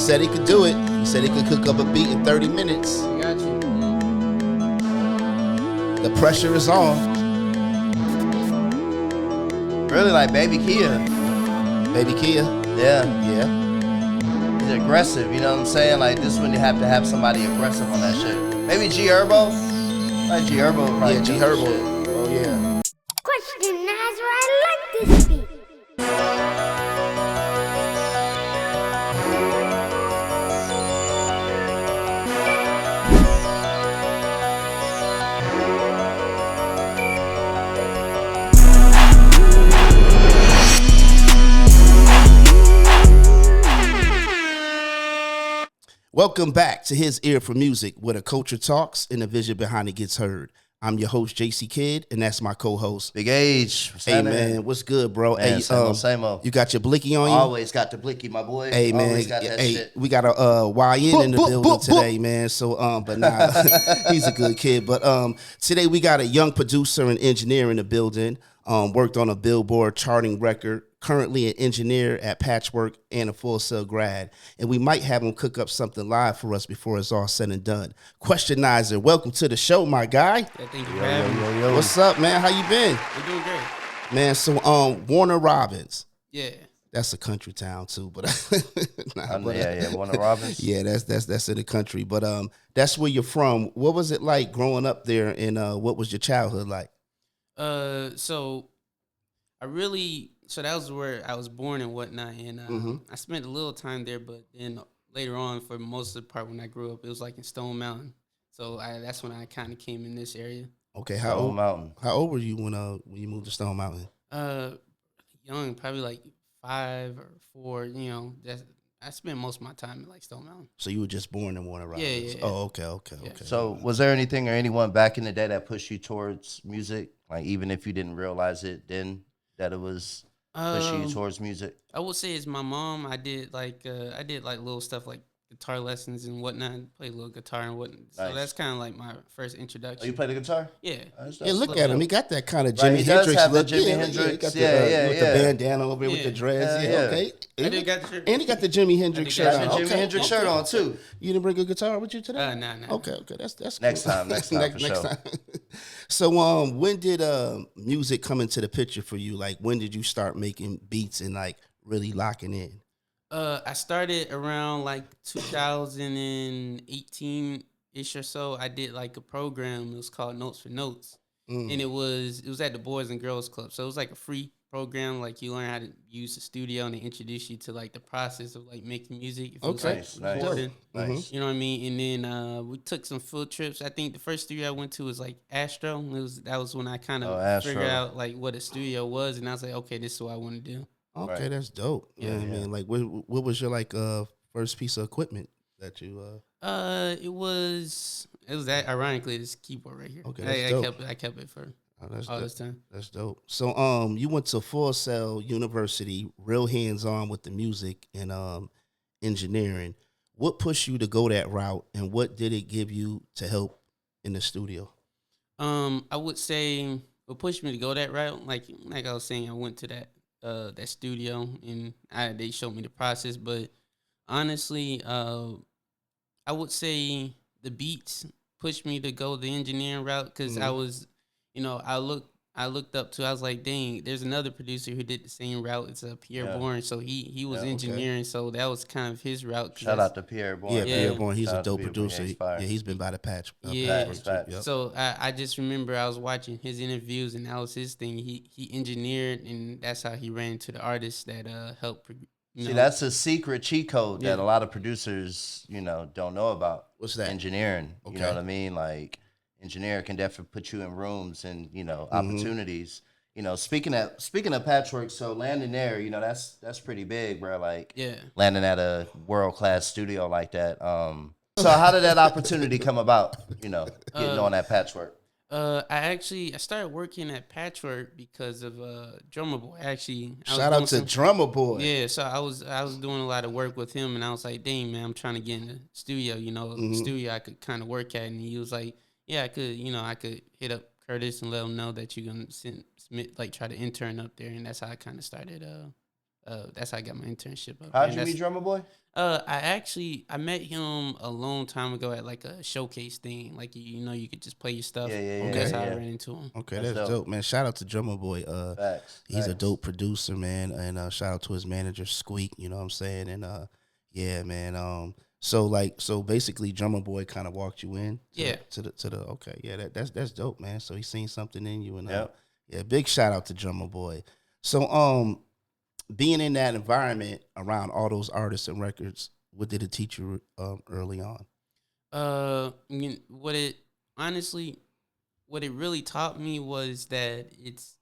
said he could do it. He said he could cook up a beat in 30 minutes. I got you. The pressure is on. Really like Baby Kia. Baby Kia? Yeah. Yeah. He's aggressive, you know what I'm saying? Like this one you have to have somebody aggressive on that shit. Maybe G Herbo? Like G Herbo probably. Yeah, G Herbo. Oh yeah. Questionizer, I like this beat. Welcome back to His Ear for Music, where the culture talks and the vision behind it gets heard. I'm your host, JC Kid, and that's my co-host. Big Age. Hey, man, what's good, bro? Man, hey, same old. You got your blicky on you? Always got the blicky, my boy. Hey, man. Always got that shit. We got a YN in the building today, man. So, but nah, he's a good kid. But today we got a young producer and engineer in the building. Worked on a Billboard-charting record. Currently an engineer at Patchwerk and a Full Sail grad. And we might have him cook up something live for us before it's all said and done. Questionizer, welcome to the show, my guy. Yeah, thank you for having me. What's up, man? How you been? We're doing great. Man, so Warner Robins. Yeah. That's a country town too, but Warner Robins. Yeah, that's in the country. But that's where you're from. What was it like growing up there, and what was your childhood like? So that was where I was born and whatnot, and I spent a little time there, but then later on, for most of the part when I grew up, it was like in Stone Mountain. So that's when I kind of came in this area. Okay, How old were you when you moved to Stone Mountain? Young, probably like 5 or 4. You know, I spent most of my time in like Stone Mountain. So you were just born in Warner Robins? Yeah. Oh, okay. Yeah. So was there anything or anyone back in the day that pushed you towards music? Like even if you didn't realize it then that it was pushing you towards music? I would say it's my mom. I did like little stuff like guitar lessons and whatnot. Played a little guitar and whatnot. Nice. So that's kind of like my first introduction. Oh, you play the guitar? Yeah. Yeah, look at him. He got that kind of Right, Jimi he does Hendrix have the look. Jimi Yeah, Hendrix. he got Yeah, with the bandana over here with the dreads. Yeah. Okay. I did got the shirt. And he got the Jimi Hendrix shirt got on. the Jimi Okay. Hendrix shirt on too. You didn't bring a guitar with you today? Nah. Okay, that's Next cool. time for sure. time. So, when did music come into the picture for you? Like, when did you start making beats and like really locking in? I started around like 2018 ish or so. I did like a program. It was called Notes for Notes, and it was at the Boys and Girls Club. So it was like a free program. Like you learn how to use the studio, and they introduce you to like the process of like making music. If it was, like, recording. Nice. You know what I mean? And then we took some field trips. I think the first studio I went to was like Astro. That was when I kind of figured out like what a studio was, and I was like, okay, this is what I want to do. Okay, Right. that's dope. Yeah. I mean, like, what was your like first piece of equipment that you? It was that ironically this keyboard right here. Okay, that's dope. I kept it for That's all dope. this time. That's dope. So, you went to Full Sail University, real hands on with the music and engineering. What pushed you to go that route, and what did it give you to help in the studio? I would say what pushed me to go that route, like I was saying, I went to that studio and they showed me the process. But honestly, I would say the beats pushed me to go the engineering route because I was, I looked up to. I was like, dang, there's another producer who did the same route. It's Pierre Bourne, so he was engineering, so that was kind of his route. Shout out to Pierre Bourne. Yeah, Pierre Bourne. He's Shout a out to dope Pierre producer. Bourne. He's been by the patch. Facts. Yep. So I just remember I was watching his interviews, and that was his thing. He engineered, and that's how he ran into the artists that helped. See, that's a secret cheat code that a lot of producers, don't know about. What's that? Engineering. Okay. You know what I mean? Like, engineer can definitely put you in rooms and, opportunities. Speaking of Patchwerk, so landing there, that's pretty big, bro. Like, landing at a world-class studio like that. So how did that opportunity come about, getting on that Patchwerk? I started working at Patchwerk because of Drummer Boy. Shout out to Drummer Boy. Yeah, so I was doing a lot of work with him, and I was like, dang man, I'm trying to get in the studio. Studio I could kind of work at, and he was like, yeah, I could hit up Curtis and let him know that you're gonna try to intern up there, and that's how I kind of started. That's how I got my internship up. How'd you meet Drummer Boy? I met him a long time ago at like a showcase thing. Like you could just play your stuff. Yeah. That's how I ran into him. Okay, that's dope, man. Shout out to Drummer Boy. He's a dope producer, man, and shout out to his manager Squeak. You know what I'm saying? And yeah, man. So basically, Drummer Boy kind of walked you in. To the okay, yeah. That's dope, man. So he's seen something in you, and yeah, big shout out to Drummer Boy. So being in that environment around all those artists and records, what did it teach you early on? What it really taught me was that it's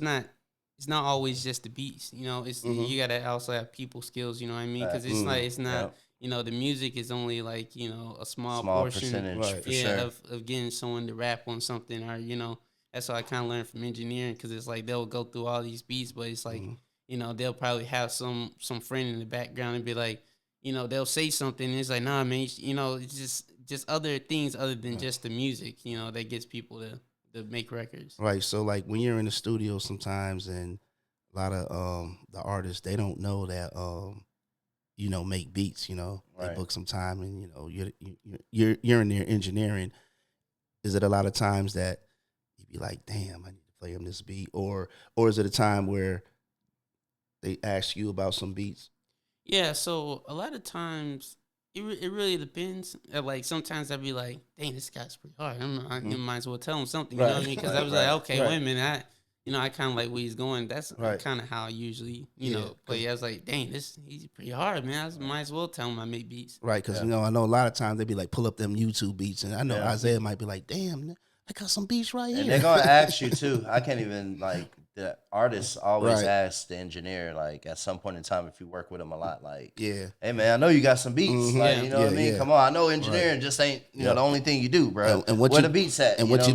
not always just the beats. It's you gotta also have people skills. You know what I mean? Because it's not. The music is only like a small portion, percentage, right, for sure. of getting someone to rap on something, or that's what I kind of learned from engineering, because it's like they'll go through all these beats, but it's like they'll probably have some friend in the background and be like, they'll say something and it's like, nah, man, it's just other things other than just the music, that gets people to make records. Right. So like when you're in the studio sometimes, and a lot of the artists, they don't know that make beats. They book some time, and you're in there engineering. Is it a lot of times that you be like, damn, I need to play him this beat, or is it a time where they ask you about some beats? Yeah, so a lot of times it really depends. Like sometimes I'd be like, dang, this guy's pretty hard. I might as well tell him something. You know what I mean? Because I was like, okay, wait a minute. I kind of like where he's going. That's kind of how I usually, play. I was like, dang, he's pretty hard, man. I might as well tell him I make beats. Right, because, I know a lot of times they be like, pull up them YouTube beats. And I know Isaiah might be like, damn, I got some beats right here. And they're going to ask you, too. I can't even, the artists always ask the engineer, at some point in time, if you work with them a lot, hey, man, I know you got some beats. You know what I mean? Come on, I know engineering just ain't, the only thing you do, bro. And where the beats at? And once you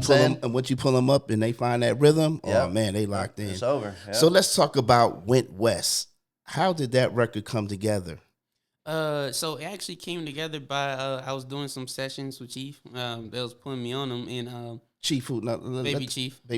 pull them up and they find that rhythm, oh, man, they locked in. It's over. Yep. So let's talk about Went West. How did that record come together? So it actually came together by, I was doing some sessions with Chief. They was putting me on them, and Chief, Baby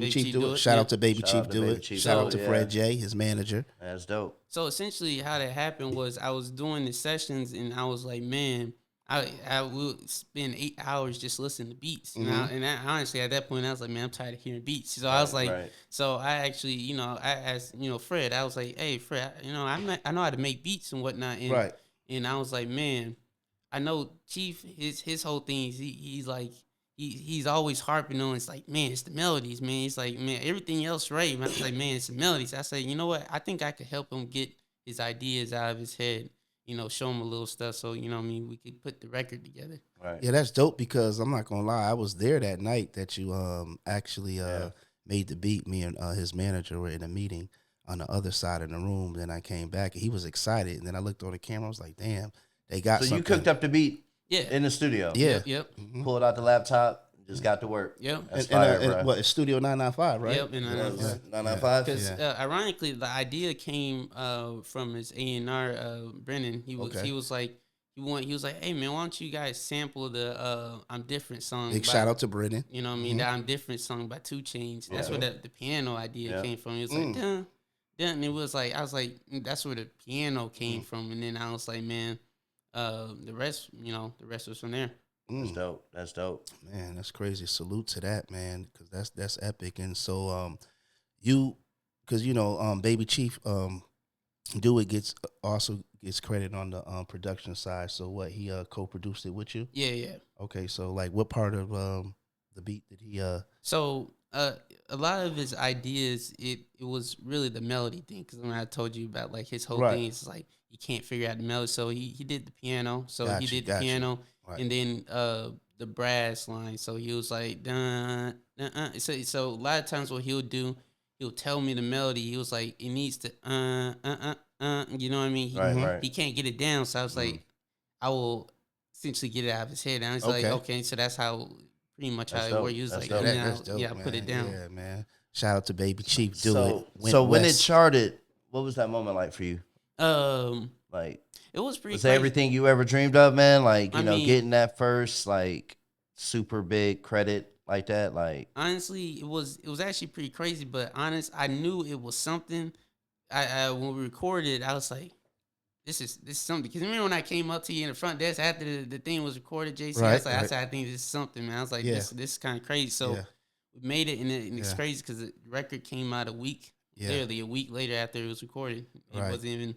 Chief do it. Shout out to Baby Chief, do it. Shout out to Fred J, his manager. That's dope. So essentially, how that happened was I was doing the sessions, and I was like, man, I would spend 8 hours just listening to beats. Honestly, at that point, I was like, man, I'm tired of hearing beats. So I was like, so I actually, I asked, Fred. I was like, hey, Fred, I know how to make beats and whatnot. And, and I was like, man, I know Chief. His whole thing is he's like. He's always harping on, it's like, man, it's the melodies, man. He's like, man, everything else right. I was like, man, it's the melodies. I said, you know what? I think I could help him get his ideas out of his head, show him a little stuff. So, we could put the record together. Right. Yeah, that's dope, because I'm not going to lie. I was there that night that you actually made the beat. Me and his manager were in a meeting on the other side of the room. Then I came back, and he was excited. And then I looked on the camera. I was like, damn, they got something. So you cooked up the beat? Yeah, in the studio. Yeah, yep. Pulled out the laptop, just got to work. Yep, that's fire, bro. What? It's Studio 995, right? Yep, in 995. Because ironically, the idea came from his A&R, Brennan. He was like, hey man, why don't you guys sample the "I'm Different" song? Big shout out to Brennan. You know what I mean? The "I'm Different" song by 2 Chainz. That's where the piano idea came from. He was like, dun, dun, and it was like, I was like, that's where the piano came from. And then I was like, man. The rest was from there. That's dope. Man, that's crazy. Salute to that, man, because that's epic. And so, Baby Chief, Do It gets credit on the production side. So what, he co-produced it with you? Yeah. Okay, so like, what part of the beat did he? So a lot of his ideas, it was really the melody thing. Because when I told you about like his whole thing, it's like he can't figure out the melody. So he did the piano. So he did the piano, and then the brass line. So he was like, dun, dun, so a lot of times what he'll do, he'll tell me the melody. He was like, it needs to you know what I mean? He can't get it down. So I was like, I will essentially get it out of his head. And I was like, okay, so that's how. Pretty much how it works. He was like, dope, put it down. Yeah, man. Shout out to Baby Chief. Do it. So when it charted, what was that moment like for you? It was pretty. Was that everything you ever dreamed of, man? Like, getting that first super big credit like that. Like, honestly, it was actually pretty crazy. But I knew it was something. I when we recorded, I was like, this is something. Because remember when I came up to you in the front desk after the thing was recorded, JC, Right, I said, I think this is something, man. I was like, this is kind of crazy. So we made it, and it's crazy because the record came out literally a week later after it was recorded. It wasn't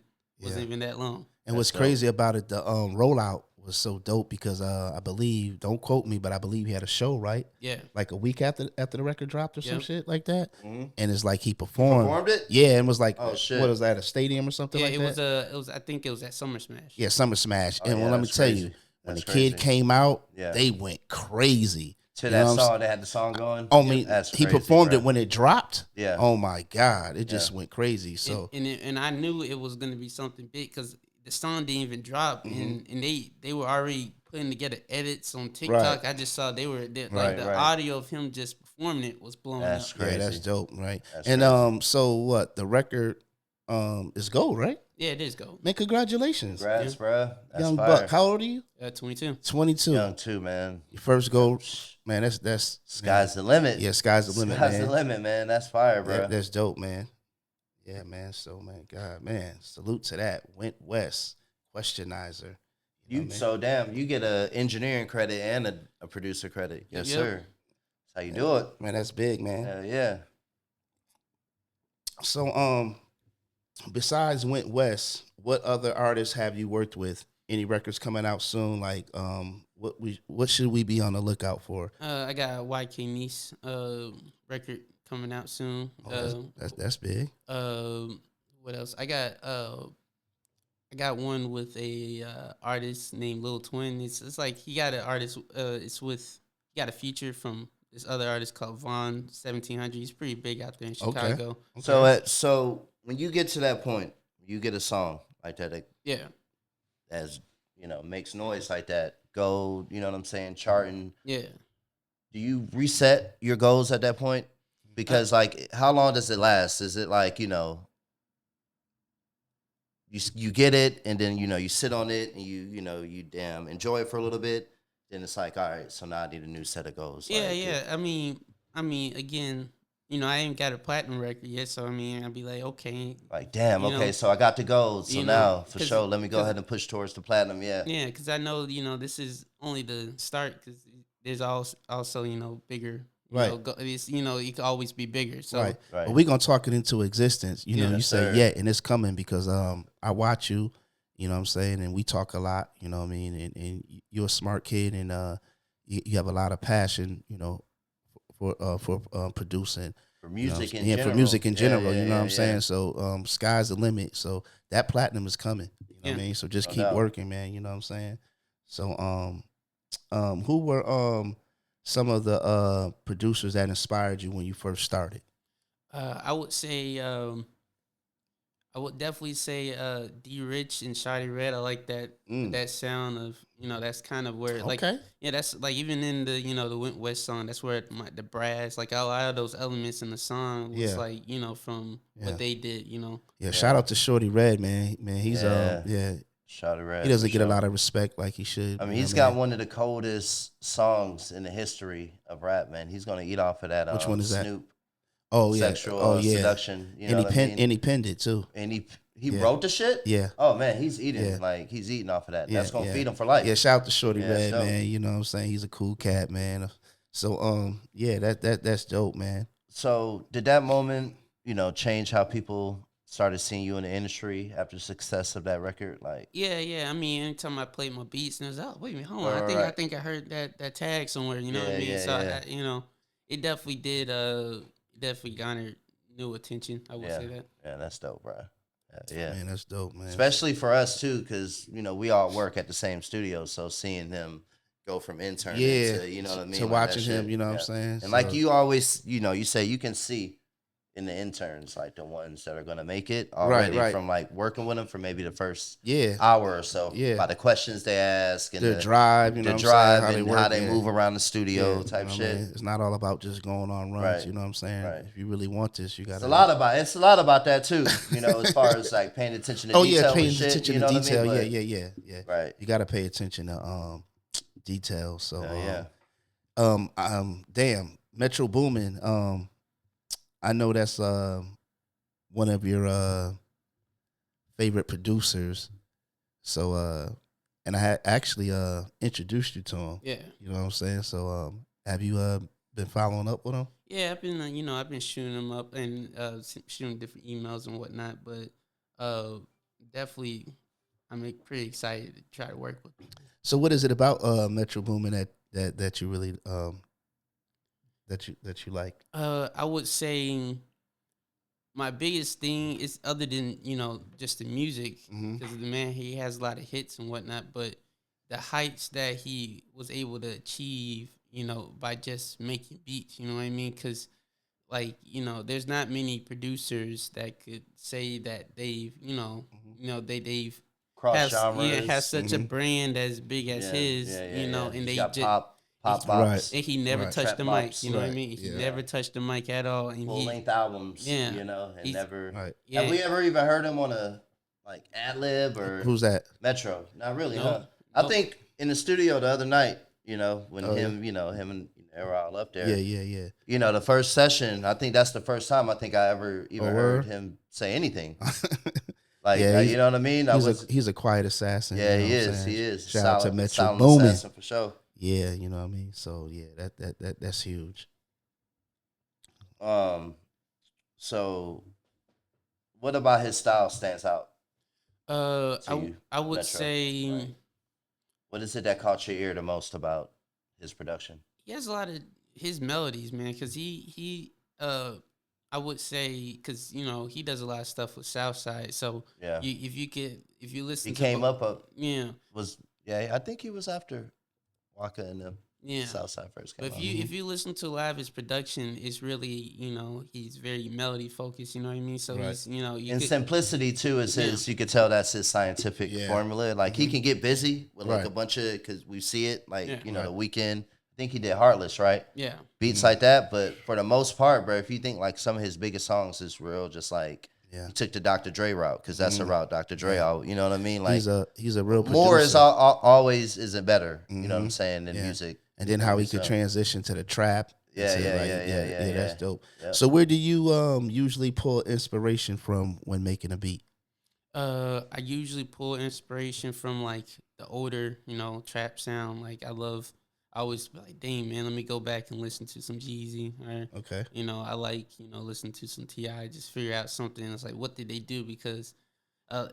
even that long. And what's crazy about it, the rollout was so dope because I believe, don't quote me, but I believe he had a show, right? Yeah. Like a week after the record dropped or some shit like that. Mm-hmm. And it's like he performed. Performed it? Yeah, and was like, oh shit, what was that, a stadium or something like that? It was I think it was at Summer Smash. Yeah, Summer Smash. Oh, and yeah, let me tell you, when the kid came out, they went crazy. To that song, they had the song going. I mean, he performed it when it dropped. Yeah. Oh my God, it just went crazy. So and I knew it was gonna be something big because the song didn't even drop, and they were already putting together edits on TikTok. Right. I just saw the audio of him just performing it was blowing up. Crazy. Yeah, that's dope, right? That's and crazy. So what? The record is gold, right? Yeah, it is gold. Man, congratulations. Congrats, bro. That's Young fire. buck. How old are you? 22. 22. Young too, man. Your first gold. Man, that's Sky's the limit. Yeah, sky's the limit, Sky's man. the limit, man. That's fire, bro. That's dope, man. Yeah, man. So, man, God, man, salute to that. Went West, Questionizer. So damn, you get a engineering credit and a producer credit. Yes, sir. That's how you do it. Man, that's big, man. Yeah. So, besides Went West, what other artists have you worked with? Any records coming out soon? Like, what should we be on the lookout for? I got a YK Nice record coming out soon. That's big. What else? I got one with a artist named Lil Twin. It's like he got an artist. He got a feature from this other artist called Vaughn 1700. He's pretty big out there in Chicago. Okay. So when you get to that point, you get a song like that. As makes noise like that. Go, you know what I'm saying? Charting. Yeah. Do you reset your goals at that point? Because like, how long does it last? Is it like you get it and then you sit on it and you damn enjoy it for a little bit. Then it's like, all right, so now I need a new set of goals. Yeah, yeah. I mean, again, I ain't got a platinum record yet, so I mean, I'd be like, okay. Like, damn, okay, so I got the goals. So now, for sure, let me go ahead and push towards the platinum, yeah. Yeah, because I know, this is only the start, because there's also, bigger. Right. It could always be bigger. So. Right. But we're going to talk it into existence. You say, and it's coming because I watch you, you know what I'm saying, and we talk a lot, you know what I mean, and you're a smart kid, and you have a lot of passion, for producing. For music in general. For music in general, you know what I'm saying? Yeah. So sky's the limit. So that platinum is coming. You know what I mean? So just keep working, man, you know what I'm saying? So who were some of the producers that inspired you when you first started? I would say I would definitely say D Rich and Shawty Red. I like that sound of that's kind of where that's like even in the the Went West song, that's where the brass, like a lot of those elements in the song was like from what they did. Yeah, shout out to Shorty Red, man. He's Shawty Red. He doesn't get a lot of respect like he should. I mean, he's got one of the coldest songs in the history of rap, man. He's gonna eat off of that. Which one is Snoop? that? Oh yeah, sexual seduction. And he penned it too. And he wrote the shit. Yeah. Oh man, he's eating he's eating off of that. That's gonna feed him for life. Yeah. Shout out to Shorty Red, man. You know what I'm saying? He's a cool cat, man. So that's dope, man. So did that moment change how people started seeing you in the industry after the success of that record? Like yeah. I mean, anytime I played my beats, and it was wait a minute, hold on. I think I heard that tag somewhere. You know what I mean? So it definitely did. Definitely garnered new attention. I would say that. Yeah, that's dope, bro. Yeah, man, that's dope, man. Especially for us too, because we all work at the same studio, so seeing him go from intern to what I mean, to watching him, you know what I'm saying. And like you always, you say you can see in the interns, like the ones that are gonna make it already from like working with them for maybe the first hour or so. Yeah, by the questions they ask and the drive, and how they move around the studio type shit. It's not all about just going on runs. You know what I'm saying? Right. If you really want this, you got. It's a lot about that too. As far as like paying attention to detail. Paying and shit, attention to detail. I mean? Yeah. Right. You got to pay attention to details. So damn, Metro Boomin. I know that's one of your favorite producers. So and I had actually introduced you to him. Yeah. You know what I'm saying? So have you been following up with him? Yeah, I've been I've been shooting them up and shooting different emails and whatnot, but definitely I'm pretty excited to try to work with them. So what is it about Metro Boomin that you really that you like? I would say my biggest thing is, other than just the music, because the man, he has a lot of hits and whatnot, but the heights that he was able to achieve, by just making beats. You know what I mean? Because there's not many producers that could say that they've they've Cross genres. has such a brand as big as his, and He's they got just pop bops. Right. and he never touched Trap the mic. bops. You know what I mean? He never touched the mic at all. And Full length albums. And never. Right. Yeah. Have we ever even heard him on a ad lib or Who's that? Metro? Not really, No. huh? I think in the studio the other night, when him and they were all up there. Yeah. The first session, I think that's the first time I ever even heard him say anything. You know what I mean? He's a quiet assassin. Yeah, you know he what I'm is. saying? He is. Shout out to Metro Silent Boomin. assassin for sure. Yeah, you know what I mean. So yeah, that's huge. So what about his style stands out? I would Metro? say What is it that caught your ear the most about his production? he has a lot of his melodies, man, because he I would say, because he does a lot of stuff with Southside. So Yeah. if you listen, He to came up yeah. I think he was after Waka and them. Yeah. Southside first came But out. if you listen to a lot of his production, it's really, he's very melody focused, you know what I mean? So he's, and simplicity too is his. You could tell that's his scientific formula. Like he can get busy with a bunch of, because we see it the Weeknd. I think he did Heartless, right? Yeah. Beats like that, but for the most part, bro, if you think some of his biggest songs is real, just he took the Dr. Dre route, because that's a route Dr. Dre out. You know what I mean? He's a real producer. More is always isn't better. You know what I'm saying in music. And then how he could transition to the trap. Yeah, that's dope. Yep. So where do you usually pull inspiration from when making a beat? I usually pull inspiration from the older, trap sound. I always be like, dang, man, let me go back and listen to some Jeezy. Or, okay. I listen to some T.I., just figure out something. It's what did they do? Because I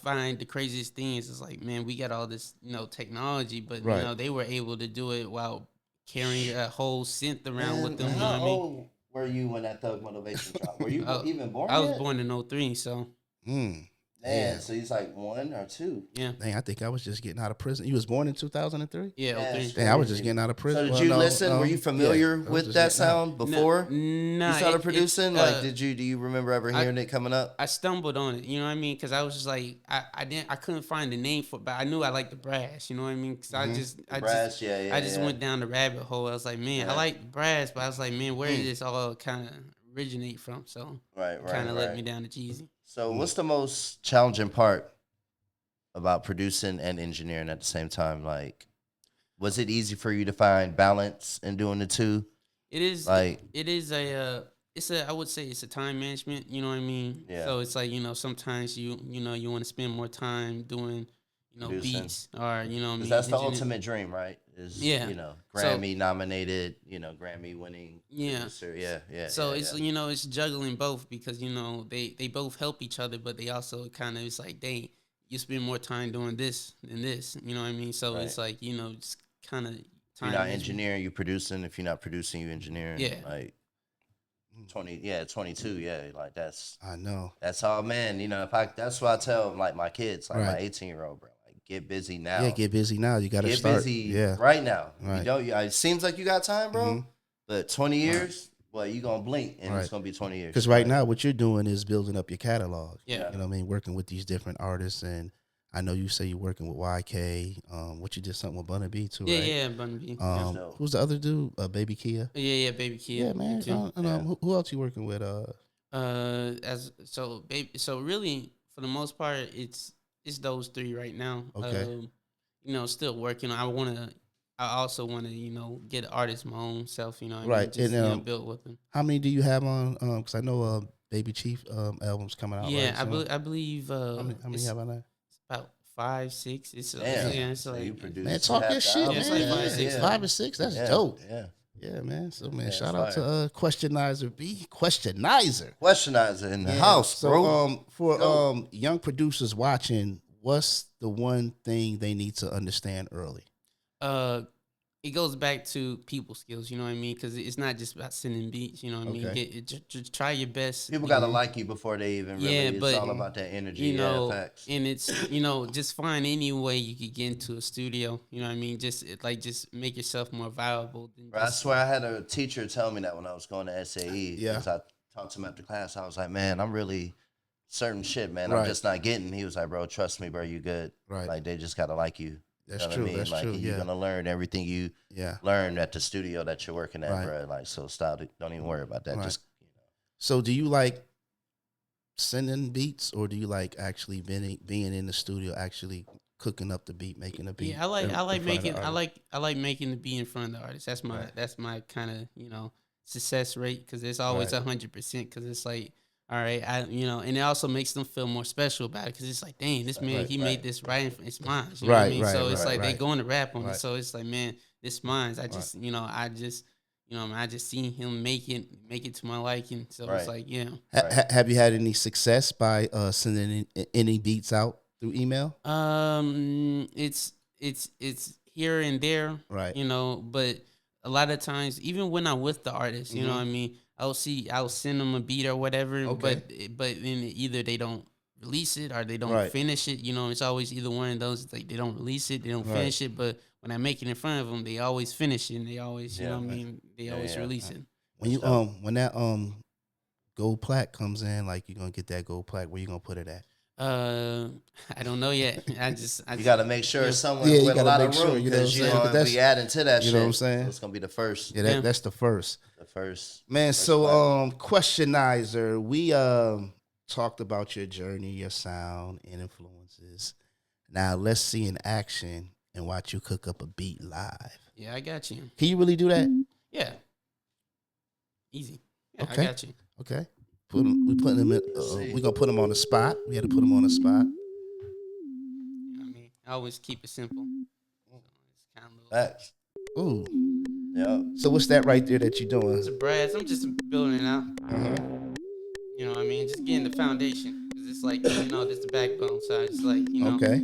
find the craziest thing is man, we got all this, technology, but, they were able to do it while carrying a whole synth around with them. How old were you when that Thug Motivation dropped? Were you even born I was yet? born in 03, so. Man, so he's 1 or 2. Yeah. Dang, I think I was just getting out of prison. You was born in 2003? Yeah, 03. Dang, I was just getting out of prison. So did you listen? Were you familiar with that sound before you started producing? Do you remember ever hearing it coming up? I stumbled on it, you know what I mean? Because I was just I couldn't find the name for it, but I knew I liked the brass, you know what I mean? Because I just went down the rabbit hole. I was like, man, I like the brass, but I was like, man, where did this all kind of originate from? So kind of led me down to Jeezy. So what's the most challenging part about producing and engineering at the same time? Was it easy for you to find balance in doing the two? It is. It is I would say it's a time management. You know what I mean? Yeah. So it's sometimes you want to spend more time doing producing. Beats or that's the ultimate dream, right? Grammy nominated, Grammy winning producer. Yeah. So it's it's juggling both, because they both help each other, but they also kind of, it's dang, you spend more time doing this than this. You know what I mean? So it's just kind of. If you're not engineering, you producing. If you're not producing, you engineering. Yeah. 22. Yeah, that's. I know. That's all, man. That's what I tell my kids, my 18-year-old, bro. Get busy now. Yeah, get busy now. You got to start. Get busy right now. Right. You don't. It seems like you got time, bro. But 20 years, well, you gonna blink and it's gonna be 20 years. Because right now, what you're doing is building up your catalog. Yeah. You know what I mean? Working with these different artists, and I know you say you're working with YK. What you did something with Bunny B too, right? Yeah, Bunny B. Who's the other dude? Baby Kia. Yeah, Baby Kia. Yeah, man. Who else you working with? So really, for the most part, it's those three right now. Okay. Still working. I also want to, get an artist my own self. You know, right? Just, and build with them. How many do you have on? Because I know Baby Chief album's coming out. Yeah, right, I believe. How many have on that? About 5, 6. It's it's so like you produce man, talk your shit, man. It's like 5, 6. 5 or 6. That's dope. Yeah, Man. So man, shout out to Questionizer B. Questionizer in the house, bro. So for young producers watching, what's the one thing they need to understand early? It goes back to people skills, you know what I mean? Because it's not just about sending beats, you know what I mean? Just try your best. People got to like you before they even really, it's all about that energy, you know, facts. And it's, just find any way you could get into a studio, you know what I mean? Just make yourself more valuable. I swear I had a teacher tell me that when I was going to SAE. Because I talked to him after class. I was like, man, I'm really certain shit, man. I'm just not getting. He was like, bro, trust me, bro, you good. Right. Like, they just got to like you. That's you know true. what I mean? That's like, true. You're gonna learn everything you learn at the studio that you're working at, bro. Like, so stop it. Don't even worry about that. Just So, do you like sending beats, or do you like actually being in the studio, actually cooking up the beat, making a beat? Yeah, I like making the beat in front of the artist. That's my kind of success rate, because it's always 100%. Because it's like, all right, and it also makes them feel more special about it, because it's like, dang, this man, he made this right, it's mine. You know what I mean? So it's like they going to rap on it. So it's like, man, this mine's. I just seen him make it to my liking. So it's like, Have you had any success by sending any beats out through email? It's here and there, right? But a lot of times, even when I'm with the artist, you know what I mean, I'll send them a beat or whatever, but then either they don't release it or they don't finish it. It's always either one of those. It's like they don't release it, they don't finish it, but when I make it in front of them, they always finish it, and they always, you know what I mean, they always release it. When you when that gold plaque comes in, like, you're gonna get that gold plaque, where you gonna put it at? I don't know yet. You got to make sure it's somewhere with a lot of room, because you're gonna be adding to that shit. You know what I'm saying? So it's gonna be the first. Yeah, that's the first. Man, first so Questionizer, we talked about your journey, your sound, and influences. Now let's see in action and watch you cook up a beat live. Yeah, I got you. Can you really do that? Yeah. Easy. Yeah, okay. I got you. Okay. We're gonna put him on the spot. We had to put him on the spot. You know what I mean? I always keep it simple. So it's kind of facts. Ooh. Yeah. So what's that right there that you're doing? It's a brass. I'm just building it out. You know what I mean? Just getting the foundation. Cause it's like, this the backbone. So it's like, Okay.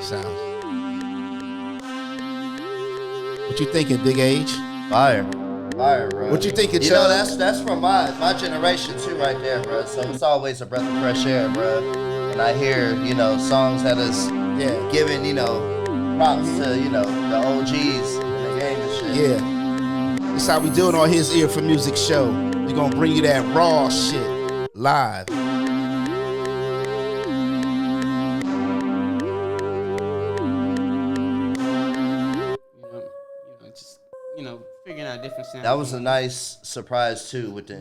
Sounds. What you thinking, Big Age? Fire, bro. What you thinking, You know, that's from my generation too, right there, bro. So it's always a breath of fresh air, bro. And I hear, songs that is giving, props to, the OGs in the game and shit. Yeah. That's how we do it on HisEar4Musik show. We gonna bring you that raw shit live. Figuring out different sounds. That was a nice surprise too with the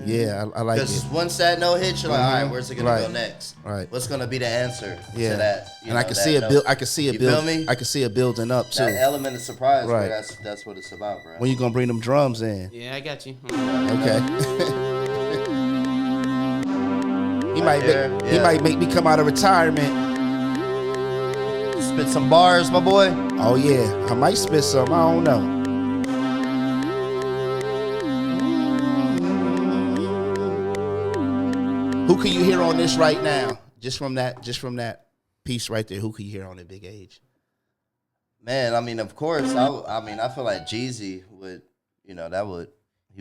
Yeah, I like it. Because once that note hits, you're like, all right, where's it gonna go next? Right. What's gonna be the answer to that? And I can see it build. I can see it build. I can see it building up too. That element of surprise, right? Bro, that's what it's about, bro. When you gonna bring them drums in? Yeah, I got you. Okay. He might make me come out of retirement. Spit some bars, my boy. Oh yeah, I might spit some. I don't know. Who can you hear on this right now? Just from that piece right there. Who can you hear on the Big Age? Man, I mean, of course. I feel like Jeezy would, he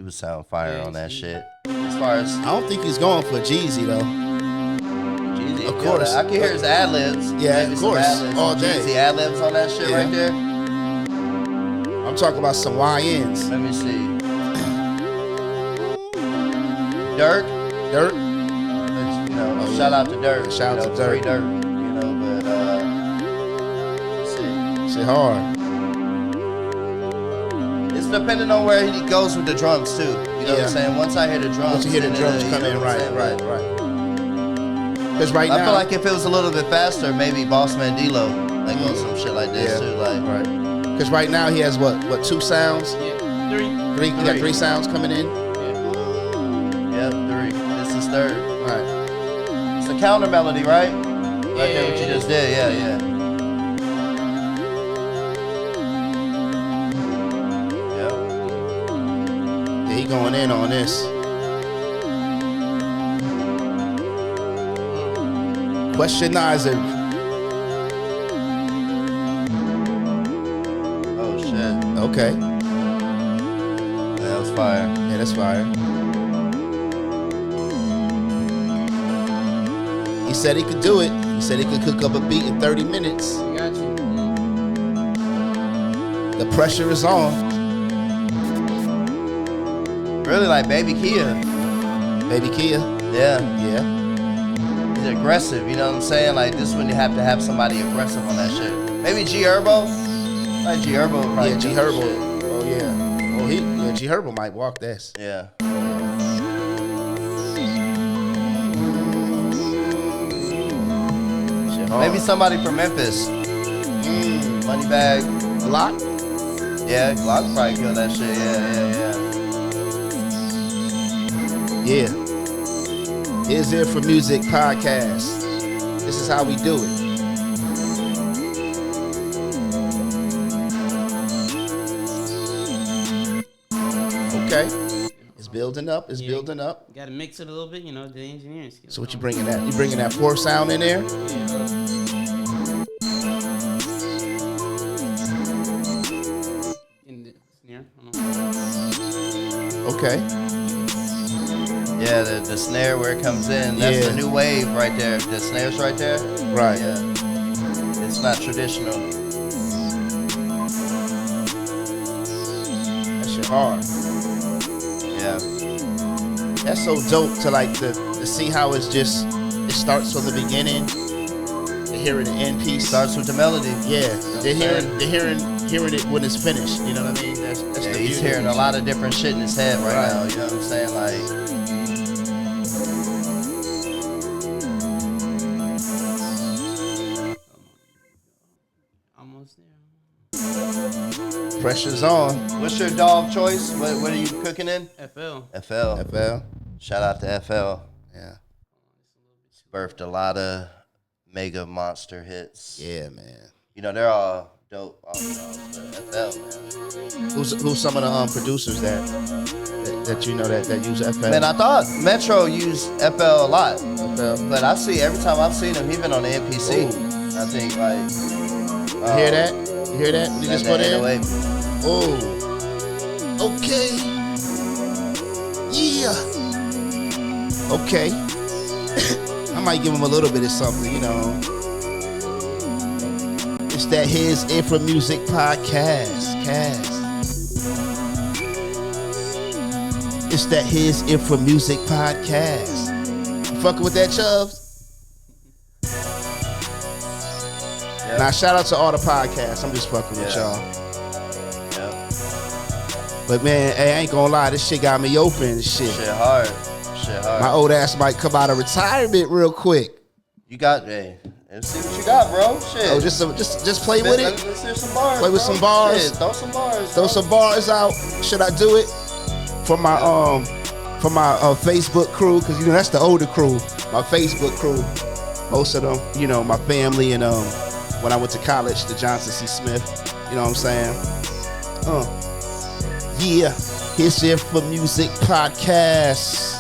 would sound fire on that shit. As far as I don't think he's going for Jeezy though. Jeezy, of course. I can hear his ad libs. Yeah, of course. All day. Jeezy ad libs on that shit right there. I'm talking about some YNs. Let me see. Dirk. Shout out to Dirk. Shout out to Dirk. But let's see. Shit hard. It's depending on where he goes with the drums too. You know what I'm saying? Once I hear the drums, once you hear the drums come in, right. Because right now, I feel like if it was a little bit faster, maybe Boss Man D-Lo, like on some shit like this too, like. Right. Because right now he has what 2 sounds? Yeah, 3. He got 3 sounds coming in. Yeah, 3. This is 3rd. Right. a counter melody, right? Right there, what you just did. Yeah. Yeah, he going in on this. Questionizer. Oh shit. Okay. That was fire. Yeah, that's fire. He said he could do it. He said he could cook up a beat in 30 minutes. I got you. The pressure is on. Really like Baby Kia. Baby Kia. Yeah. Yeah. He's aggressive, you know what I'm saying? Like this one you have to have somebody aggressive on that shit. Maybe G Herbo? Like G Herbo would probably Yeah, G do that Herbo. shit. Oh yeah. Oh yeah, G Herbo might walk this. Yeah. Shit hard. Maybe somebody from Memphis. Moneybag. Glock. Yeah, Glock probably kill that shit. Yeah. HisEar4Musik podcast. This is how we do it. Okay. It's building up. It's building up. Got to mix it a little bit, you know, the engineering skills. So what you bringing that? You bringing that fourth sound in there? In the snare. Okay. Yeah, the snare where it comes in, that's Yeah. the new wave right there. The snare's right there. Right. Yeah. It's not traditional. That shit hard. Yeah. That's so dope to like to see how it starts from the beginning. To hearing the end piece. Starts with the melody. Yeah. They're saying? hearing it when it's finished. You know what I mean? That's Yeah, the he's beauty. hearing a lot of different shit in his head right now. You know what I'm saying? Like, Almost there. Pressure's on. what's your dog choice? What are you cooking in? FL. FL. FL. Shout out to FL. Yeah. Birthed a lot of mega monster hits. Yeah, man. You know, they're all dope. All dogs, but FL, man. Who's some of the producers that you know that use FL? Man, I thought Metro used FL a lot. FL. But I see every time I've seen him, he been on the NPC. Ooh. I think like You hear that? You hear that? You just put in. Oh. Okay. Yeah. Okay. I might give him a little bit of something, you know. It's that HisEar4Musik podcast. It's that HisEar4Musik podcast. You fucking with that, Chubbs? Yep. Now, shout out to all the podcasts. I'm just fucking with y'all. Yep. But man, hey, I ain't gonna lie, this shit got me open and shit. Shit hard. My old ass might come out of retirement real quick. You got, hey, let's see what you got, bro. Shit. Oh, just play with it. Let's hear some bars. Play with bro. some bars. Shit, throw some bars. Throw some bars out. Should I do it for my Facebook crew? Cause you know that's the older crew. My Facebook crew. Most of them, you know, my family and when I went to college, the Johnson C. Smith. You know what I'm saying? Yeah. HisEar4Musik podcast.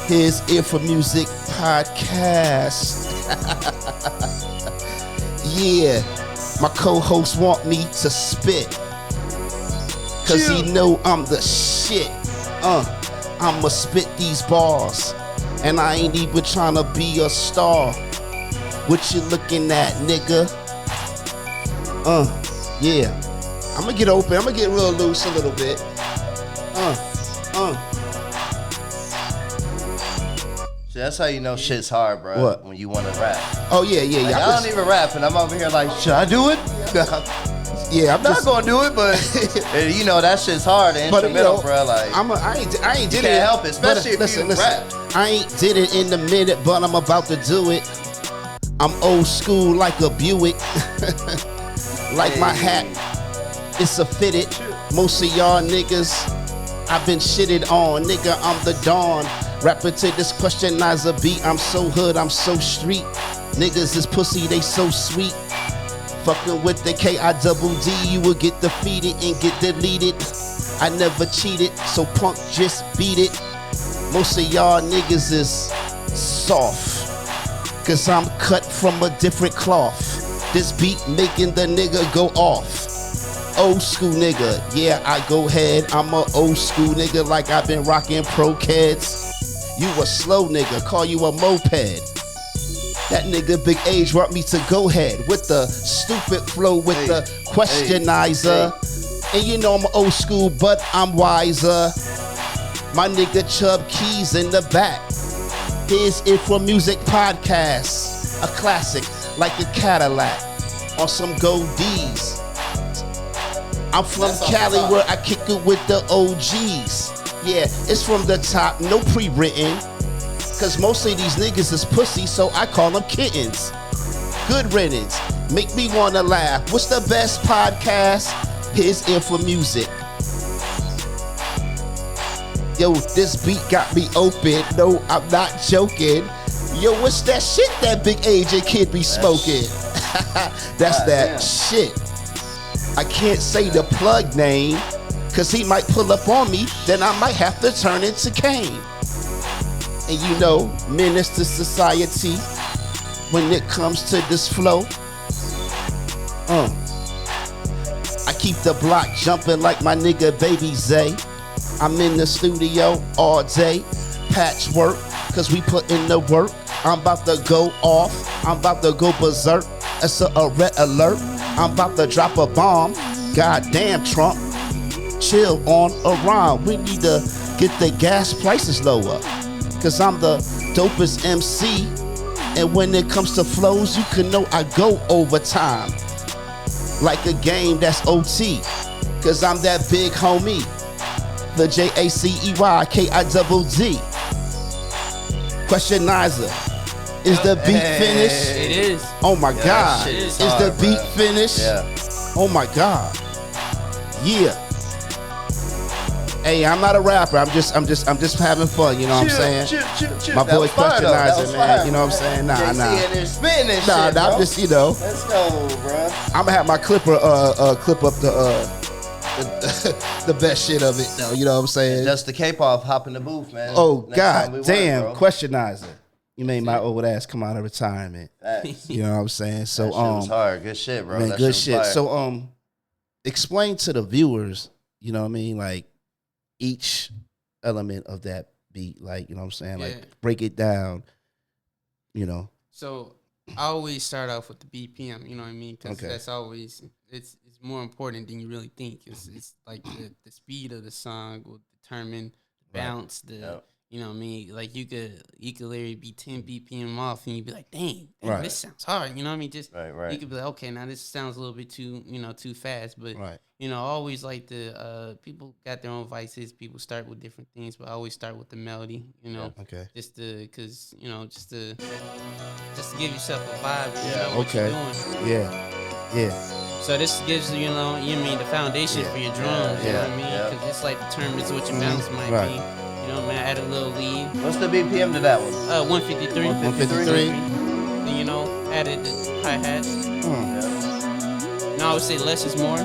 HisEar4Musik podcast. Yeah, my co-host want me to spit, cause he know I'm the shit. I'ma spit these bars, and I ain't even tryna be a star. What you looking at, nigga? Yeah, I'ma get open, I'ma get real loose a little bit. That's how you know shit's hard, bro. What? When you want to rap. Oh yeah. Like, I don't even rap, and I'm over here like, should I do it? Yeah, I'm not gonna do it, but you know that shit's hard. The instrumental, bro. Like, I ain't did you it. can't help it, especially if you rap. I ain't did it in a minute, but I'm about to do it. I'm old school like a Buick, like my hat. It's a fitted. Most of y'all niggas, I've been shitted on, nigga. I'm the Dawn. Rapping to this Questionizer beat. I'm so hood, I'm so street. Niggas is pussy, they so sweet. Fucking with the K-I-double-D, you will get defeated and get deleted. I never cheated, so punk just beat it. Most of y'all niggas is soft, cause I'm cut from a different cloth. This beat making the nigga go off. Old school nigga, yeah, I go ahead. I'm a old school nigga like I've been rocking pro kids. You a slow nigga, call you a moped. That nigga Big Age want me to go ahead with the stupid flow with the Questionizer. And you know I'm old school, but I'm wiser. My nigga Chub Keys in the back. Here's HisEar4Musik podcast. A classic like a Cadillac on some gold D's. I'm from Cali where I kick it with the OGs. Yeah, it's from the top, no pre-written. Cause most of these niggas is pussy, so I call them kittens. Good riddance, make me wanna laugh. What's the best podcast? HisEar4Musik. Yo, this beat got me open. No, I'm not joking. Yo, what's that shit that Big Age kid be smoking? That's that shit. I can't say the plug name, cause he might pull up on me, then I might have to turn into Kane. And you know, menace to society when it comes to this flow. I keep the block jumping like my nigga Baby Zay. I'm in the studio all day, patchwork, cause we put in the work. I'm about to go off, I'm about to go berserk. It's a red alert, I'm about to drop a bomb. Goddamn Trump, chill on Iran. We need to get the gas prices lower, cause I'm the dopest MC. And when it comes to flows, you can know I go overtime. Like a game that's OT, cause I'm that big homie. The J-A-C-E-Y-K-I-double-D. Questionizer. Is the beat finished? It is. Oh my God. Is the beat finished? Yeah. Oh my God. Yeah. Hey, I'm not a rapper. I'm just having fun. You know what I'm saying? My boy Questionizer, man. You know what I'm saying? Nah. I'm just, you know. Let's go, bro. I'm gonna have my clipper clip up the best shit of it though. You know what I'm saying? Just the K-pop hop in the booth, man. Oh Next God damn, work, Questionizer. You made my old ass come out of retirement. You know what I'm saying? So that shit was hard. Good shit, bro. Man, that good shit. shit. So explain to the viewers, you know what I mean, like each element of that beat, like, you know what I'm saying? Like break it down, you know. So I always start off with the BPM, you know what I mean? Because that's always, it's more important than you really think. It's like the speed of the song will determine the bounce, you know what I mean? Like you could literally be 10 BPM off and you'd be like, dang, this sounds hard. You know what I mean? Just you could be like, okay, now this sounds a little bit too, too fast. But you know, I always like the people got their own vices. People start with different things, but I always start with the melody, you know. Just to cause, just to give yourself a vibe, you know what you're doing. So this gives you, the foundation for your drums, you know what I mean? Because it's like determines what your bounce might be. You know, man, add a little lead. What's the BPM to that one? 153. 153. Then, added the hi-hats. Now I would say less is more. So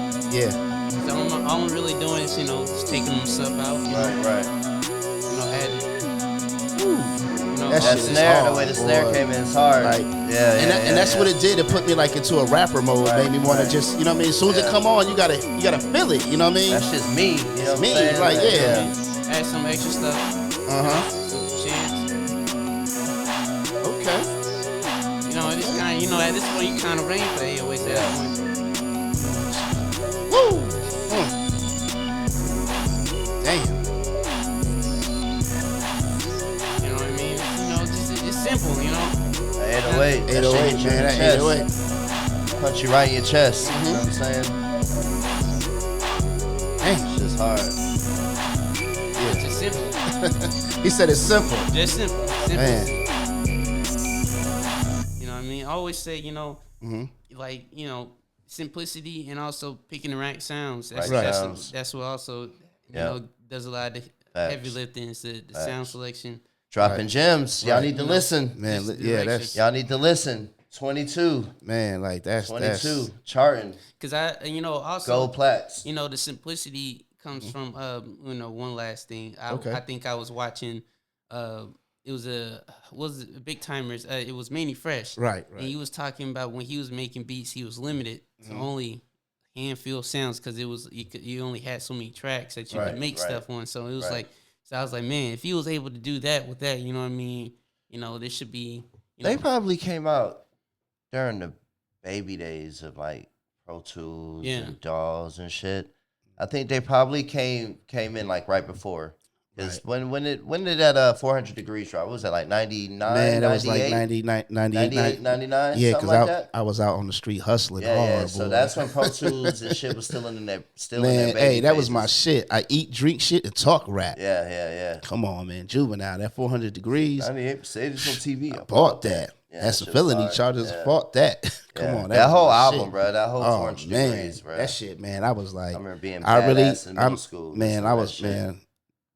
all I'm really doing is, just taking them stuff out. Right. Add it. That snare, the way the snare came in is hard. Like, and that's what it did. It put me like into a rapper mode. Made me want to just, you know what I mean? As soon as it come on, you gotta feel it. You know what I mean? That's just me. You know what me, I'm saying? like Add some extra stuff. Chants. Okay. It's kind of, at this point you kind of rain for 808 at that point. Woo! Damn. You know what I mean? It's simple, 808. 808, man. That 808. Punch you right in your chest. You know what I'm saying? Damn. It's just hard. It's just simple. He said it's simple. Just simple. Man. You know what I mean? I always say, like, simplicity and also picking the right sounds. That's what also, does a lot of the heavy lifting. Is the sound selection. Dropping gems. Y'all need to listen. Man, that's y'all need to listen. 22. Man, like that's 22 charting. Cause also gold plaques. The simplicity comes from one last thing. I think I was watching it was Big Timers. It was Manny Fresh. Right. And he was talking about when he was making beats, he was limited to only hand-feel sounds because you only had so many tracks that you could make stuff on. So it was so I was like, man, if he was able to do that with that, you know what I mean? This should be. They probably came out during the baby days of like Pro Tools and DAWs and shit. I think they probably came in like right before. Because when did that 400 Degreez drop? What was that, like 99? Man, that was like 98, 99? Yeah, because I was out on the street hustling hard. Yeah, so that's when Pro Tools and shit was still in their Man, in their baby hey, that phases. was my shit. I eat, drink shit, and talk rap. Yeah. Come on, man. Juvenile, that 400 Degreez. 98%. It's on TV. I bought that. Yeah, that's a felony charges. Bought that. Come on. That whole album, shit. bro. That whole 400 man, Degreez, bro. That shit, man. I was like, I remember being badass in middle school. Man,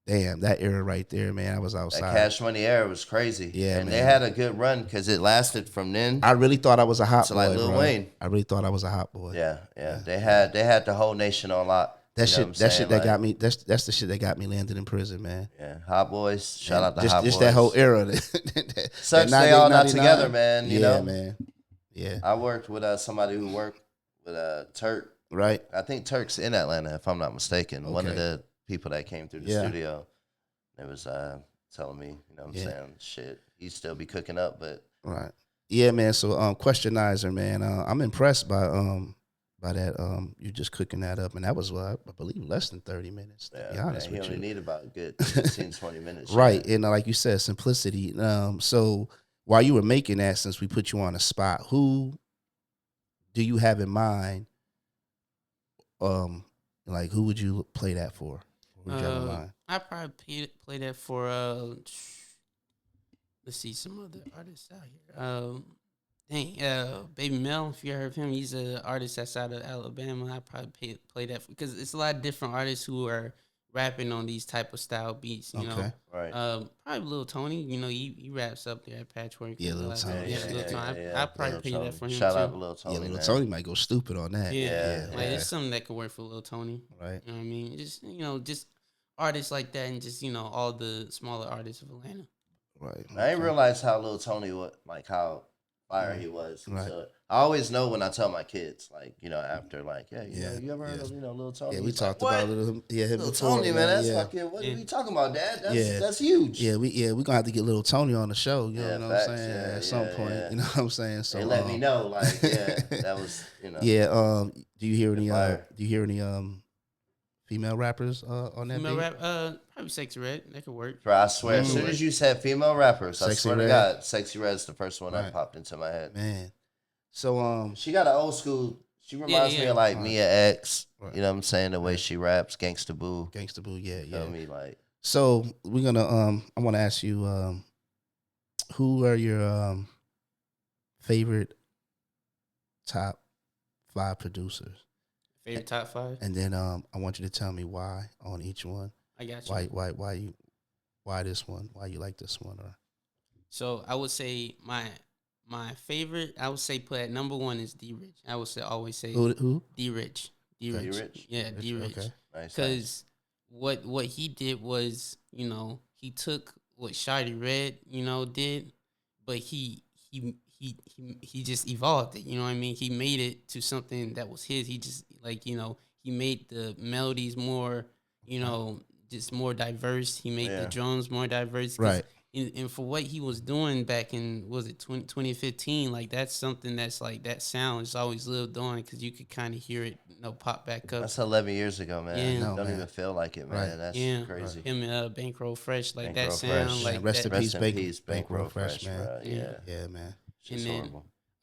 damn, that era right there, man. I was outside. That Cash Money era was crazy. Yeah, and man. they had a good run because it lasted from then. I really thought I was a hot boy, like Lil bro. Wayne. I really thought I was a hot boy. Yeah. They had the whole nation on lock. That shit that got me. That's the shit that got me landed in prison, man. Yeah, Hot Boys. Shout out to Hot Boys. Just that whole era. Such they all not together, man. You know, man. Yeah. I worked with somebody who worked with Turk. Right. I think Turk's in Atlanta, if I'm not mistaken. Okay. One of the people that came through the studio. It was telling me, you know what I'm saying? Shit, he still be cooking up, but right. Yeah, man. So Questionizer, man. I'm impressed by that. You just cooking that up, and that was I believe less than 30 minutes. To be honest with you, he only need about a good 15, 20 minutes. Right, and like you said, simplicity. So while you were making that, since we put you on the spot, who do you have in mind? Like who would you play that for? Who would you have in mind? I probably play that for let's see some other artists out here. Baby Mel, if you heard of him, he's an artist that's out of Alabama. I probably play that because it's a lot of different artists who are rapping on these type of style beats. You know, right? Probably Lil Tony. You know, he raps up there at Patchwerk. Yeah, Lil Tony. Lil Tony. I probably play that for him. Shout too. out to Lil Tony. Yeah, Lil Tony might go stupid on that. Like it's something that could work for Lil Tony. Right. You know what I mean? Just artists like that, and just all the smaller artists of Atlanta. Right. I didn't realize how Lil Tony was, like how fire he was. Right. So I always know when I tell my kids, like, after, like, you ever heard of, Lil Tony? Yeah, we He's talked like, about Lil Lil Tony, man, that's fucking, what are we talking about, Dad? That's huge. Yeah, we're going to have to get Lil Tony on the show, you know what facts, I'm saying, at some point, you know what I'm saying? So they let me know, like, that was, Yeah, do you hear any female rappers on that Female beat? rap, probably Sexy Red. That could work. Bro, I swear, as soon as you said female rappers, I Sexy swear Red. to God, Sexy Red's the first one that popped into my head. Man. So she got an old school. She reminds me of like Mia X. Right. You know what I'm saying? The way she raps, Gangsta Boo. Gangsta Boo, yeah. Tell me like. So we're gonna I want to ask you who are your favorite top 5 producers? Favorite top 5? And then I want you to tell me why on each one. I got you. Why this one? Why you like this one? Or so I would say my favorite, I would say put at number 1 is D-Rich. I would say always say who? D-Rich. D-Rich. Yeah, D-Rich. Okay. Because what he did was, he took what Shawty Red, did, but he just evolved it. You know what I mean? He made it to something that was his. He just he made the melodies more, just more diverse. He made the drums more diverse. Right. And for what he was doing back in, was it 2015, like that's something that's like that sound is always lived on because you could kind of hear it, pop back up. That's 11 years ago, man. Yeah. Don't even feel like it, man. That's crazy. Him and Bankroll Fresh, like Bankroll that sound, Fresh. like rest that. in peace, Bankroll Fresh, man. Bro. Yeah, man. Shit's And then,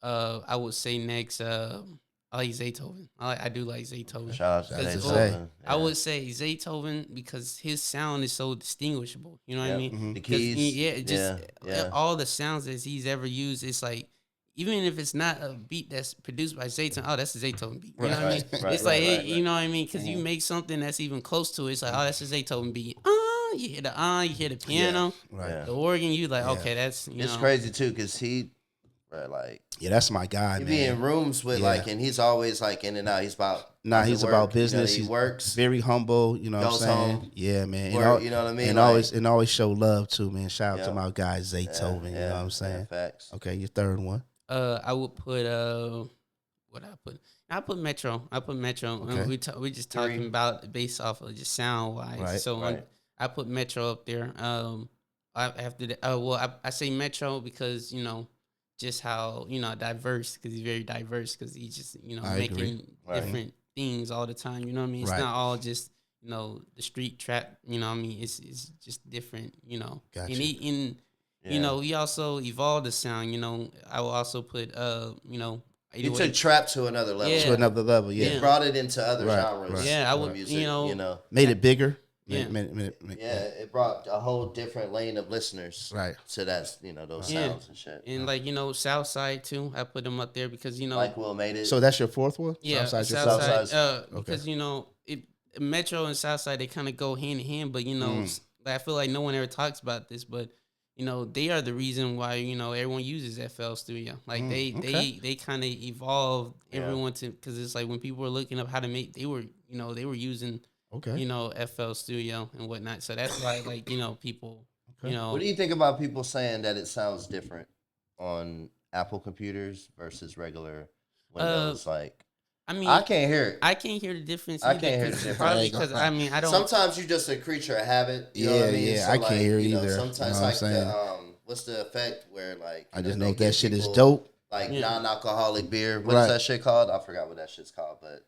horrible. I would say next, I like Zaytoven. I do like Zaytoven. Shout out to That's Zaytoven. I would say Zaytoven because his sound is so distinguishable. You know what I mean? Mm-hmm. The keys. All the sounds that he's ever used, it's like, even if it's not a beat that's produced by Zaytoven, that's a Zaytoven beat. You know what I mean? It's like, you know what I mean? Because you make something that's even close to it, it's like, that's a Zaytoven beat. you hear the piano, right. the organ. You like, okay, that's it's crazy too, cause he, bro, like that's my guy, he man. be in rooms with like, and he's always like in and out. He's about he's about business. He works, very humble. You know what I'm saying? Home, yeah, man. you know what I mean? And like, always show love too, man. Shout out to my guy Zaytoven. You know what I'm saying? Facts. Okay, your third one. I would put what I put. I put Metro. Okay. We just talking about based off of just sound wise. Right. So I put Metro up there. After that, I say Metro because just how diverse, because he's very diverse, because he's just making different things all the time. You know what I mean? It's not all just the street trap. You know what I mean? It's just different. Gotcha. And he also evolved the sound. I will also put he took trap to another level. To another level, He brought it into other genres. Right. Yeah, I would, music, made it bigger. It brought a whole different lane of listeners. To that, those sounds and shit. And Southside too. I put them up there because like Will made it. So that's your fourth one. Yeah, Southside. Because Metro and Southside, they kind of go hand in hand. But I feel like no one ever talks about this, but. They are the reason why, everyone uses FL Studio. Like they kind of evolved everyone to, because it's like when people were looking up how to make, they were using, FL Studio and whatnot. So that's why, people, What do you think about people saying that it sounds different on Apple computers versus regular Windows? I can't hear it. I can't hear the difference. I can't hear the difference. Probably because I don't. Sometimes you're just a creature of habit. You know what I mean? So I can't hear it either. Sometimes what's the effect where I just know that shit is dope. Non-alcoholic beer. What is that shit called? I forgot what that shit's called, but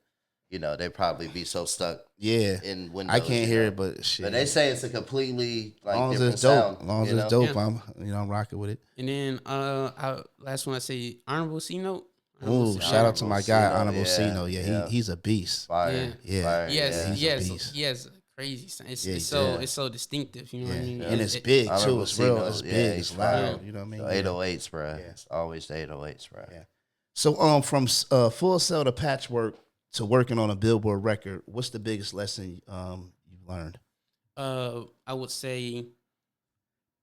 they probably be so stuck. In Windows. I can't hear it, but shit. But they say it's a completely different sound. As long as it's dope, I'm rocking with it. And then last one I say Honorable C.N.O.T.E. Ooh, shout out to my guy, Honorable C.N.O.T E. Yeah, he's a beast. Fire. Yeah. Yes. Crazy. It's so distinctive. You know what I mean? And it's big too. It's real. It's big. It's loud. You know what I mean? 808s, bro. It's always the 808s, bro. Yeah. So from Full Sail to Patchwerk to working on a Billboard record, what's the biggest lesson you've learned? I would say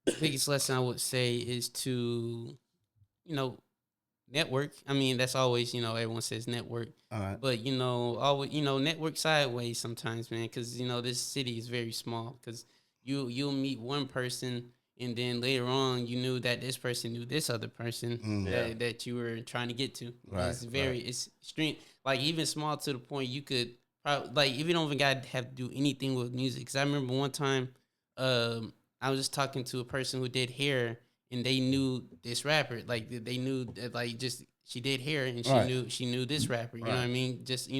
the biggest lesson is to network. I mean, that's always, everyone says network. All right. But, always, network sideways sometimes, man, because, this city is very small. Because you'll meet one person, and then later on, you knew that this person knew this other person that you were trying to get to. Right. It's extreme. Like, even small to the point you could probably, if you don't even got to have to do anything with music. Because I remember one time, I was just talking to a person who did hair, and they knew this rapper, they knew that she did hair, and she knew this rapper. You know what I mean? Just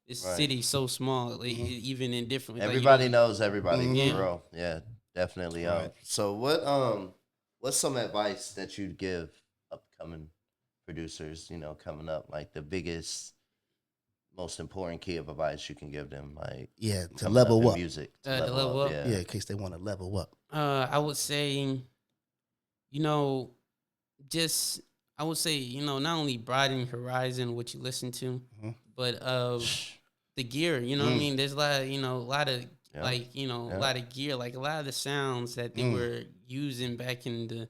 this city so small, even in different. Everybody knows everybody, bro. Yeah, definitely. So what's some advice that you'd give upcoming producers? Coming up, like the biggest, most important key of advice you can give them, to level up music, to level up. Yeah, in case they want to level up. I would say. Not only broaden horizon what you listen to, but the gear. You know what I mean? There's a lot of a lot of gear, like a lot of the sounds that they were using back in the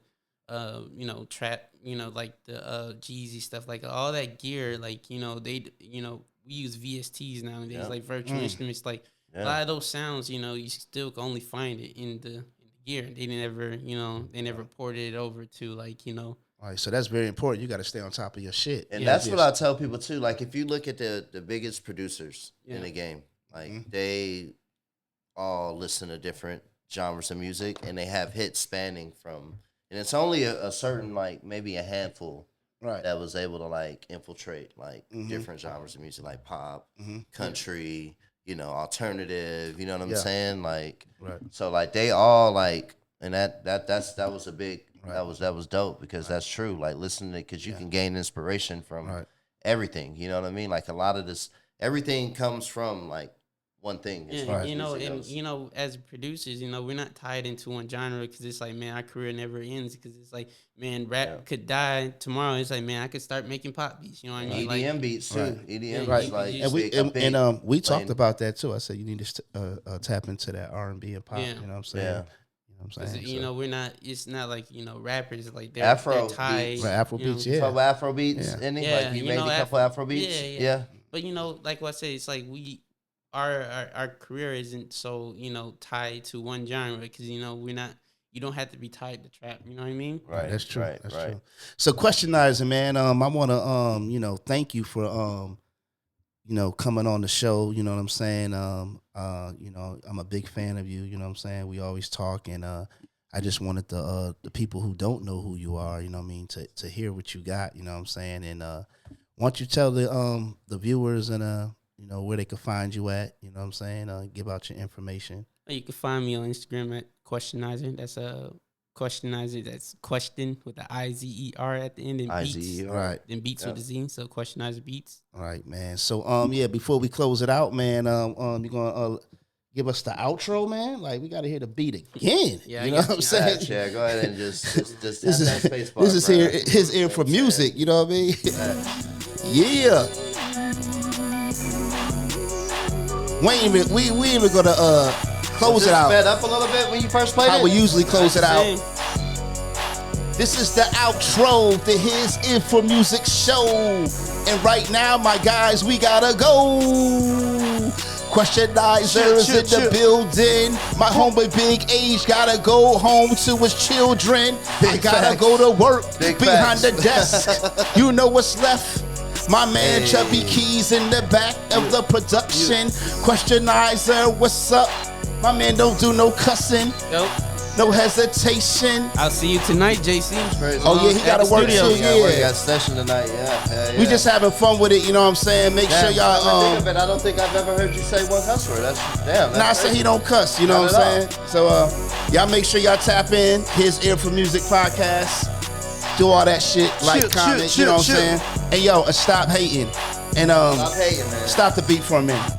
trap, like the Jeezy stuff, like all that gear, we use VSTs nowadays, like virtual instruments, like a lot of those sounds, you still can only find it in the gear. They never ported it over to All right, so that's very important. You got to stay on top of your shit. And that's what I tell people too. Like if you look at the biggest producers in the game, they all listen to different genres of music, and they have hits spanning from, and it's only a certain maybe a handful that was able to infiltrate different genres of music, like pop, country, alternative, you know what I'm saying? So they all and that was a big, that was dope, because that's true. Listening to, because you can gain inspiration from everything, you know what I mean? A lot of this, everything comes from one thing. Yeah, as producers, we're not tied into one genre because it's like, man, our career never ends because it's like, man, rap could die tomorrow. It's like, man, I could start making pop beats. You know what I mean? EDM like, beats too. Right. EDM Right. is like We talked about that too. I said you need to tap into that R&B and pop. Yeah. You know what I'm saying? Yeah. You know what I'm saying? We're not. It's not like rappers like they're Afro tied. beats. Right, Afro beats, yeah. Talk about Afro beats, Yeah. like you made a couple Afro beats. Yeah. But like what I say, it's like our career isn't so tied to one genre because we're not. You don't have to be tied to trap. You know what I mean? Right. That's true. Right. That's true. So, Questionizer, man, I want to thank you for coming on the show. You know what I'm saying? I'm a big fan of you. You know what I'm saying? We always talk, and I just wanted the people who don't know who you are, you know what I mean, to hear what you got. You know what I'm saying? And why don't you tell the viewers and where they can find you at? You know what I'm saying? Give out your information. You can find me on Instagram at Questionizer. That's Questionizer. That's question with the IZER at the end and beats. IZER. Right. Then beats with the Z. So Questionizer beats. All right, man. So before we close it out, man, you're gonna give us the outro, man. Like we gotta hear the beat again. Yeah, you know what I'm saying? Yeah, go ahead and just tap that space bar. This is his ear for music. You know what I mean? Yeah. We ain't even gonna close it out. Sped up a little bit when you first played How it. we usually close it out. This is the outro, the HisEar4Musik show. And right now, my guys, we gotta go. Questionizer is in the building. My homeboy Big Age gotta go home to his children. I gotta go to work behind the desk. You know what's left. My man Chubby Keys in the back of the production. Questionizer, what's up? My man don't do no cussing. Nope. No hesitation. I'll see you tonight, JC. Oh yeah, he gotta work too. We got session tonight. Yeah. We just having fun with it. You know what I'm saying? Make sure y'all. I don't think I've ever heard you say one cuss word. That's I say he don't cuss. You know what I'm saying? So y'all make sure y'all tap in HisEar4Musik podcast. Do all that shit, like, comment. You know what I'm saying? And yo, stop hating. And stop hating, man. Stop the beat for a minute.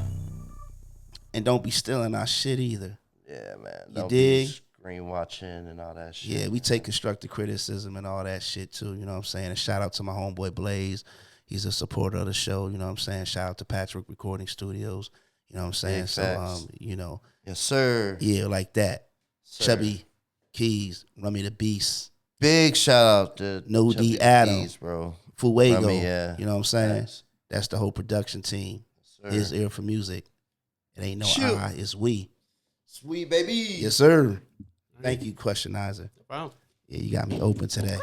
And don't be stealing our shit either. Yeah, man. You dig? Screen watching and all that shit. Yeah, we take constructive criticism and all that shit too, you know what I'm saying? And shout out to my homeboy Blaze. He's a supporter of the show, you know what I'm saying? Shout out to Patchwerk Recording Studios, you know what I'm saying? Big So, facts. Yes, sir. Yeah, like that. Sir. Chubby Keys, Rummy the Beast. Big shout out to No Chubby D Adam, Keys, bro. Fuego, Rummy, yeah. you know what I'm saying? Yes. That's the whole production team. Sir. HisEar4Musik. It ain't no I, it's we. Sweet baby. Yes, sir. Thank you, Questionizer. Wow. Yeah, you got me open today.